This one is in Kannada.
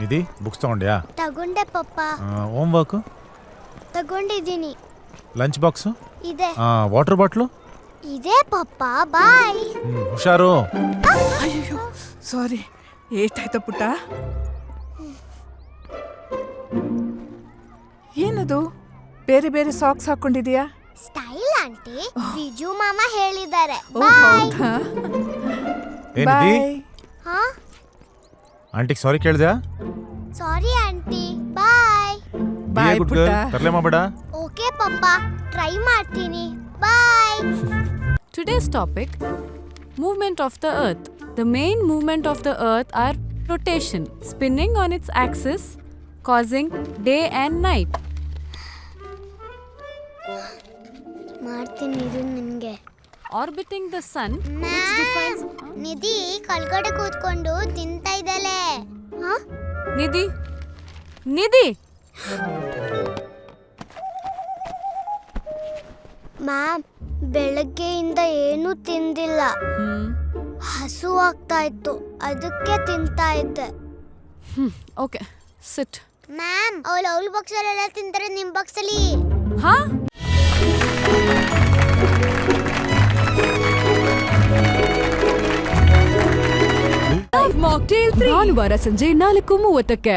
ನಿಧಿ ಬುಕ್ಸ್ ತಗೊಂಡ್ಯಾ? ತಗೊಂಡೆ ಪಪ್ಪ. ಹೋಮ್ ವರ್ಕ್ ತಗೊಂಡಿದ್ದೀನಿ. ಲಂಚ್ ಬಾಕ್ಸ್ ಇದೆ. ವಾಟರ್ ಬಾಟ್ಲು ಇದೆ ಪಪ್ಪ. ಬಾಯ್. ಹುಷಾರು. ಅಯ್ಯೋ ಸಾರಿ, ಏಟಾಯ್ತ ಪುಟ್ಟ? ಏನದು ಬೇರೆ ಬೇರೆ ಸಾಕ್ಸ್ ಹಾಕೊಂಡಿದೀಯಾ? Style aunty. ಬಿಜು ಮಾಮ ಹೇಳಿದ್ದಾರೆ. Oh bye. ಹೌದಾ? ಏನಿಧಿ ಬಾಯ್. ಹಾ, ಆಂಟಿಗೆ ಸಾರಿ ಕೇಳ್ದ್ಯಾ? Sorry aunty. Bye. Bye good ಪುಟ್ಟ. ಗರ್ಲ್, ತರಲೆ ಮಾಡಬೇಡ. ಓಕೆ ಪಪ್ಪ, ಟ್ರೈ ಮಾಡ್ತೀನಿ. ಬಾಯ್. Today's topic, movement of the earth. The main movement of the earth are rotation, spinning on its axis, causing day and night. ಮಾಡ್ತೀನಿ ಇರು ನಿನ್ಗೆ. Orbiting the sun, which defines... ನಿಧಿ ಕಲ್ಗಡೆ ಕೂತ್ಕೊಂಡು ತಿಂತಾ ಇದ್ದಾಳೆ. Nidhi! ಮ್ಯಾಮ್, ಬೆಳಗ್ಗೆಯಿಂದ ಏನೂ ತಿಂದಿಲ್ಲ. ಹಸು ಆಗ್ತಾ ಇತ್ತು, ಅದಕ್ಕೆ ತಿಂತಾ ಇದ್ದೆ. Okay, sit. ಮ್ಯಾಮ್, ಅವಳ ಬಾಕ್ಸಲ್ಲೆಲ್ಲ ತಿಂತಾರೆ, ನಿಮ್ಮ ಬಾಕ್ಸಲ್ಲಿ. Huh? Mocktail 3 ಭಾನುವಾರ ಸಂಜೆ 4:30ಕ್ಕೆ